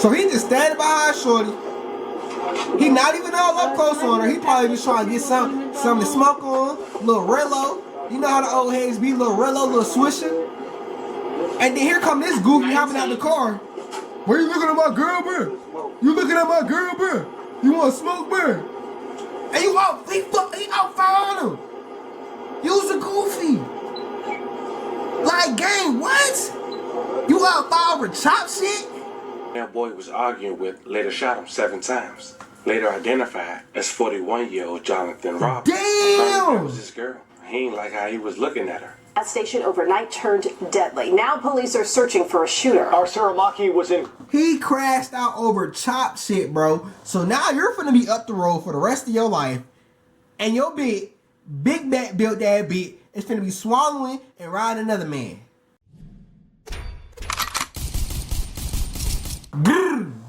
So he just standing behind shorty. He not even all up close on her. He probably just trying to get something to smoke on. Little Rello. You know how the old heads be, little Rello, little Swisher. And then here come this goofy hopping out the car. Where you looking at my girl, bro? You looking at my girl, bro? You want to smoke, bro? And you out, he out following him. You's a goofy. Like, gang, what? You out following chop shit? That boy was arguing with later shot him 7 times. Later identified as 41-year-old Jonathan Robinson. Damn! That was his girl. He ain't like how he was looking at her. That station overnight turned deadly. Now police are searching for a shooter. Our Saramaki was in... He crashed out over chop shit, bro. So now you're finna be up the road for the rest of your life. And your big back built that bitch is finna be swallowing and riding another man.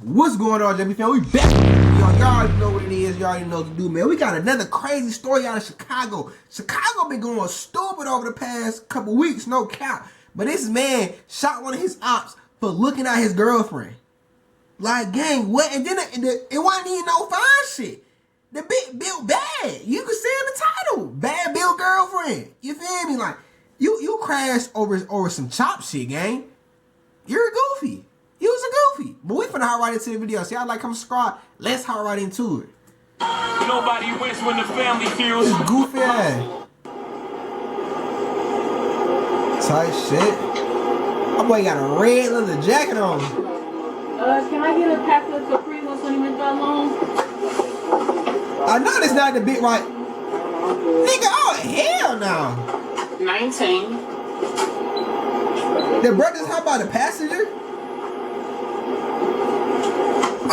What's going on, JB fam? We back. Y'all already know what it is. Y'all already know what to do, man. We got another crazy story out of Chicago. Chicago been going stupid over the past couple weeks, no cap. But this man shot one of his ops for looking at his girlfriend. Like, gang, what? And then it wasn't even no fine shit. The bitch built bad. You can see in the title. Bad built girlfriend. You feel me? Like, you crashed over some chop shit, gang. You're a goofy. You was a goofy. But we finna hop right into the video. See, I like, come subscribe. Let's hop right into it. Nobody wins when the family feels. This goofy ass. Tight shit. My boy got a red leather jacket on. Can I get a pack of Capri Ones when you went that long? I know this not the big right. Nigga, oh hell no. 19. The brothers hop by the passenger?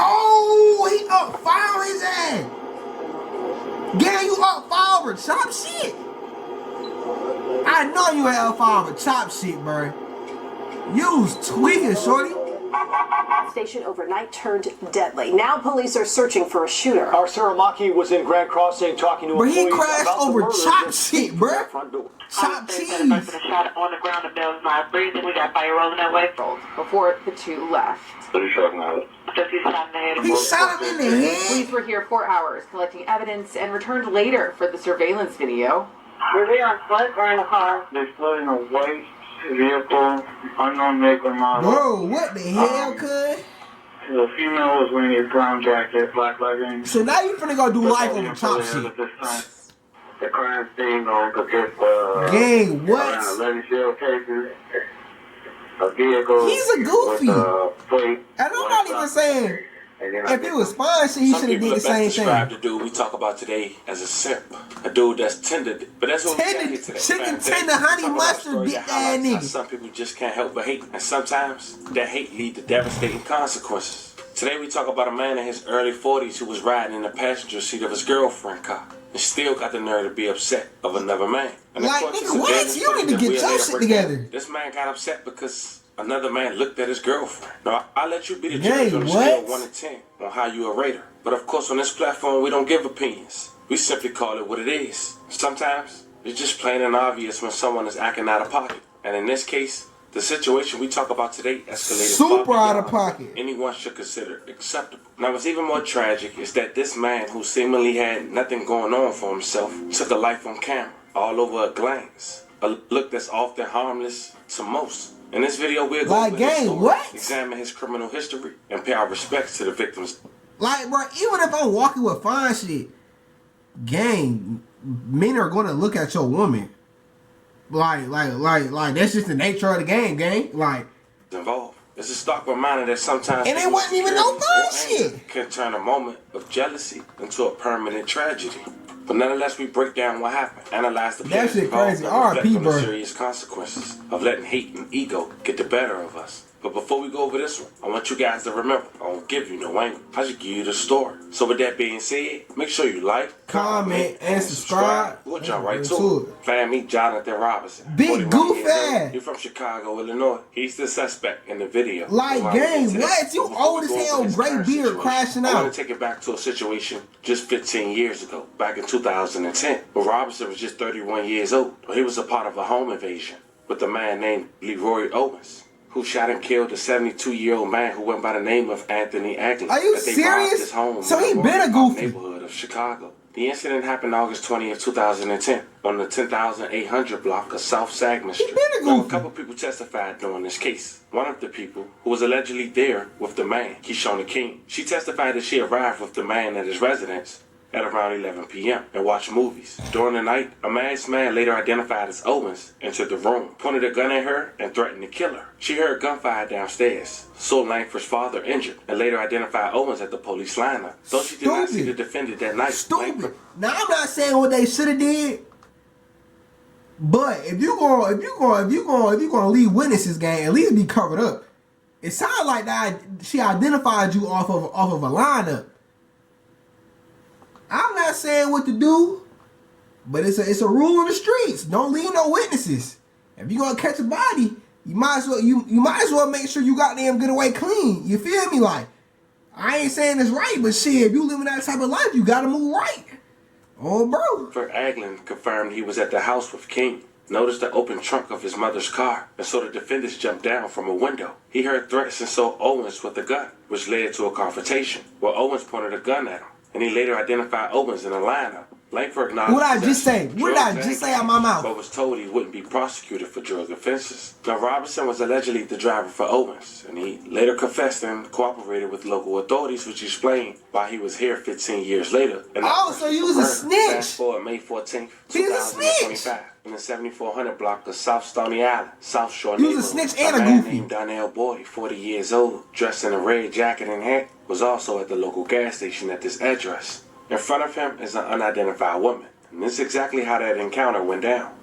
Oh, he up fire his ass. Gang, you up fire over chop shit. I know you ain't up fire over chop shit, bro. You was tweaking, shorty. Station overnight turned deadly. Now police are searching for a shooter. Our Saramaki was in Grand Crossing talking to But employees he crashed about over the murder chop shit, bro. Chop cheese. Shot on the ground if there was not breathing. We got fire rolling that way. Before the two left. He shot him in the head. He shot him in the head. Police were here 4 hours collecting evidence and returned later for the surveillance video. Were they on foot or in the car? They fled in a white vehicle, unknown make or model. Bro, what the hell, cuz? The female was wearing a brown jacket, black leggings. So now you finna go do life over chop shit. The crime scene on consist Gang, what? 11 shell cases, a vehicle. He's a goofy. With a plate. And I'm not even saying if it was fine shit, he should have did the same thing. Describe the dude we talk about today as a simp. A dude that's tender. But that's what we got here today. Chicken tender, honey mustard, big ass nigga. Some people just can't help but hate. And sometimes that hate lead to devastating consequences. Today we talk about a man in his early 40s who was riding in the passenger seat of his girlfriend's car. And still got the nerve to be upset of another man. And like, nigga, what? You need to get your shit together. This man got upset because another man looked at his girlfriend. Now, I'll let you be the Hey, judge on the scale of 1 to 10 on how you rate her. But of course, on this platform, we don't give opinions. We simply call it what it is. Sometimes, it's just plain and obvious when someone is acting out of pocket. And in this case, the situation we talk about today escalated super out of pocket. Anyone should consider acceptable. Now, what's even more tragic is that this man, who seemingly had nothing going on for himself, took a life on camera, all over a glance. A look that's often harmless to most. In this video, we'll go over his story, what? examine his criminal history, and pay our respects to the victims. Like, bro, even if I'm walking with fine shit, gang, men are gonna look at your woman. Like, that's just the nature of the game, gang. Like, Involved. It's a stark reminder that sometimes and it wasn't even no fun shit. Can turn a moment of jealousy into a permanent tragedy. But nonetheless, we break down what happened, analyze the That shit crazy. R.I.P., bro. the serious consequences of letting hate and ego get the better of us. But before we go over this one, I want you guys to remember, I won't give you no angle. I just give you the story. So with that being said, make sure you like, comment, and subscribe. We'll jump right to it. Fam, meet Jonathan Robinson. Big goof ass. He's from Chicago, Illinois. He's the suspect in the video. Like, gang, what? You old as hell, gray beard crashing out. I want to take it back to a situation just 15 years ago, back in 2010, when Robinson was just 31 years old. He was a part of a home invasion with a man named Leroy Owens. who shot and killed a 72-year-old man who went by the name of Anthony Agley. Are you that they robbed serious? his home So he in the been a goofy. neighborhood of Chicago. The incident happened August 20th, 2010 on the 10,800 block of South Saginaw Street. been a Now, a goofy. couple people testified during this case. One of the people, who was allegedly there with the man, Keishona King, she testified that she arrived with the man at his residence at around 11 p.m. and watched movies. During the night, a masked man later identified as Owens entered the room, pointed a gun at her, and threatened to kill her. She heard gunfire downstairs, saw Langford's father injured, and later identified Owens at the police lineup. Though she did not see the defendant that night. Stupid. Langford. Now I'm not saying what they should have did, but if you gonna leave witnesses, gang, at least be covered up. It sounds like that she identified you off of a lineup. I'm not saying what to do, but it's a rule in the streets. Don't leave no witnesses. If you gonna catch a body, you might as well make sure you got them get away clean. You feel me? Like, I ain't saying it's right, but shit, if you living that type of life, you gotta move right. Oh, bro. For Aglin confirmed he was at the house with King. Noticed the open trunk of his mother's car and saw the defendants jump down from a window. He heard threats and saw Owens with a gun, which led to a confrontation where Owens pointed a gun at him, and he later identified Owens in a lineup. Langford acknowledged What I just say? possession, What did I drugs, just and say out my mouth? but was told he wouldn't be prosecuted for drug offenses. Now, Robinson was allegedly the driver for Owens, and he later confessed and cooperated with local authorities, which explained why he was here 15 years later. And Oh, so you was a snitch. Fast forward May 14th, He was a snitch. 2025, in the 7400 block of South Stony Island, South Shore He was a neighborhood. snitch and a man goofy. named Donnell Boyd, 40 years old, dressed in a red jacket and hat, was also at the local gas station at this address. In front of him is an unidentified woman. And this is exactly how that encounter went down.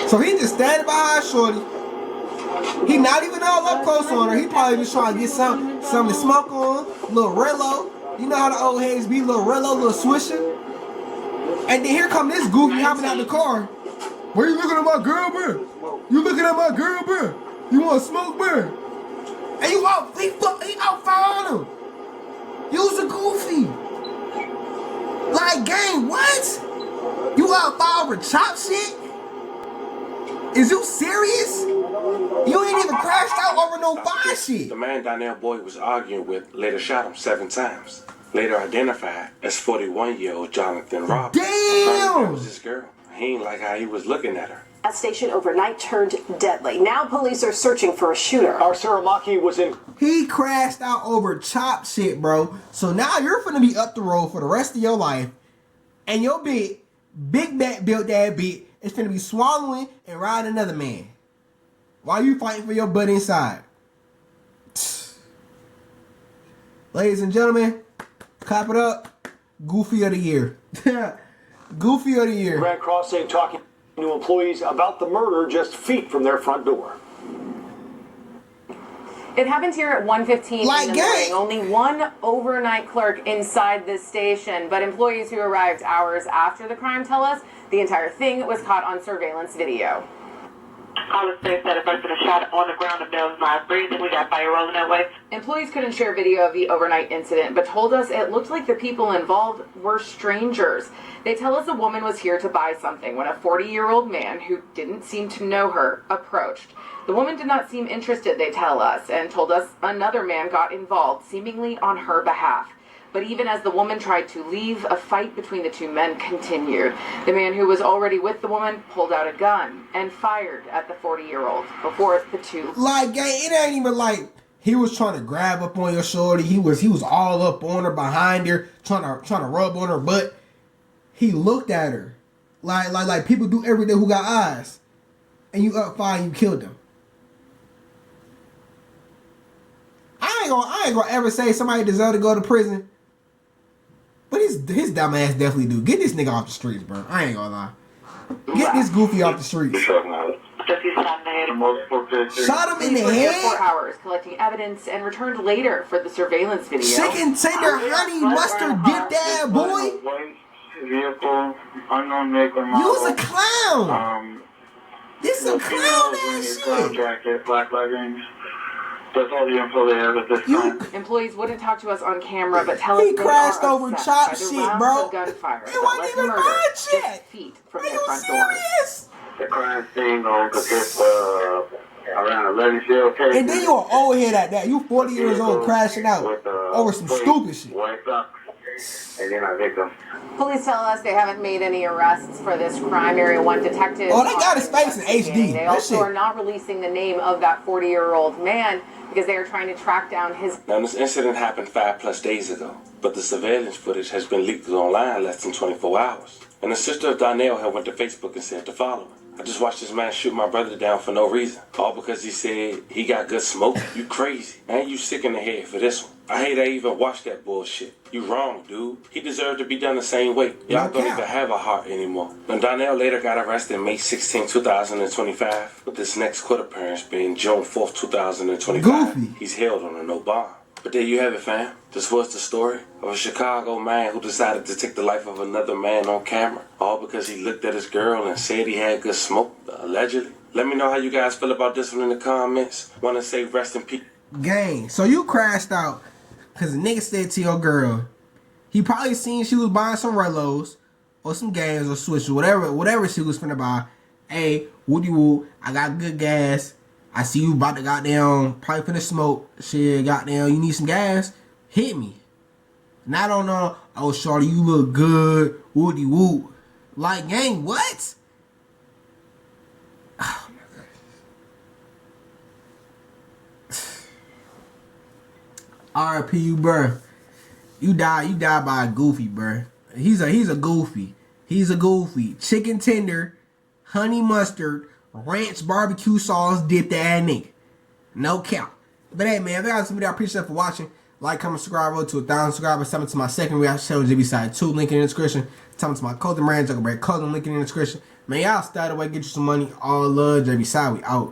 So he just standing behind Shorty. He not even all up close on her. He probably just trying to get something to smoke on. Little Rello. You know how the old heads be. Little Rello, little Swisher. And then here come this goofy hopping out the car. Where you looking at my girl, bro? You looking at my girl, bro? You want to smoke, bro? And you out, he outfound him. You was a goofy. Like, gang, what? You outfound for chop shit? Is you serious? You ain't even crashed out over no fire shit. The man Donnell Boyd was arguing with later shot him 7 times. Later identified as 41-year-old Jonathan Robbins. Damn! That was his girl. He ain't like how he was looking at her. Gas station overnight turned deadly. Now police are searching for a shooter. Our Saramaki was in. He crashed out over chop shit, bro. So now you're finna be up the road for the rest of your life. And your big back built that bitch is finna be swallowing and riding another man. While you fighting for your butt inside. Ladies and gentlemen, clap it up. Goofy of the year. Goofy of the year. Grand Crossing talking to employees about the murder just feet from their front door. It happens here at 1:15 Like in the morning. gang. Only one overnight clerk inside this station, but employees who arrived hours after the crime tell us the entire thing was caught on surveillance video. Caller says that a person was shot on the ground. The bell's not breathing. We got fire rolling that way. Employees couldn't share video of the overnight incident, but told us it looked like the people involved were strangers. They tell us a woman was here to buy something when a 40-year-old man who didn't seem to know her approached. The woman did not seem interested, they tell us, and told us another man got involved, seemingly on her behalf. But even as the woman tried to leave, a fight between the two men continued. The man who was already with the woman pulled out a gun and fired at the 40-year-old before the two. Like, gang, it ain't even like he was trying to grab up on your shorty. He was all up on her, behind her, trying to rub on her butt. He looked at her like people do every day who got eyes, and you up fine, you killed them. I ain't gonna ever say somebody deserve to go to prison, but his dumb ass definitely do. Get this nigga off the streets, bro. I ain't gonna lie. Get this goofy off the streets. Just he's shot in the head. Multiple cases. Shot him in Police the were here head. 4 hours collecting evidence and returned later for the surveillance video. Chicken tender, honey, mustard, dip that boy. White vehicle, unknown make or model. You was a clown. This some clown ass Brown shit. jacket, black leggings. That's all the info they have at this time. Employees wouldn't talk to us on camera, but tell us He they crashed are over upset chop by the shit, rounds bro. of gunfire It that wasn't led to even murder mine just shit. feet from Are their you front doors. serious? the crime scene on around 11 shell cases. And then you an old head at that. You 40 years old crashing out over some stupid shit. White socks. And then our victim. Police tell us they haven't made any arrests for this crime. Area 1 detectives. Oh, they got his face in HD. They also are not releasing the name of that 40-year-old man because they are trying to track down his... Now, this incident happened 5+ days ago, but the surveillance footage has been leaked online less than 24 hours. And the sister of Donnell had went to Facebook and said the following. I just watched this man shoot my brother down for no reason. All because he said he got good smoke. You crazy. And you sick in the head for this one. I hate I even watched that bullshit. You wrong, dude. He deserved to be done the same way. Y'all don't even have a heart anymore. And Donnell later got arrested May 16, 2025, with this next court appearance being June 4th, 2025. Goofy. He's held on a no bond. But there you have it, fam. This was the story of a Chicago man who decided to take the life of another man on camera, all because he looked at his girl and said he had good smoke, allegedly. Let me know how you guys feel about this one in the comments. Want to say rest in peace. Gang, so you crashed out because the nigga said to your girl, he probably seen she was buying some Relos or some games or Switch or whatever she was finna buy. Hey, woody woo, I got good gas. I see you about to goddamn probably finna smoke. Shit, goddamn, you need some gas? Hit me. Not on oh shorty, you look good. Woody woo. Like, gang, what? Oh my god. RIP you, bruh. You die by a goofy, bruh. He's a goofy. He's a goofy. Chicken tender, honey mustard, ranch barbecue sauce dipped that nigga. No count. But hey, man, if you guys somebody, I appreciate it for watching. Like, comment, subscribe, road to 1,000 subscribers. Tell me to my second reaction channel, JBsiah 2, link in the description. Tell me to my clothing brand, JungleBredClothing, link in the description. Man, y'all stay away, get you some money. All love, JBsiah, we out.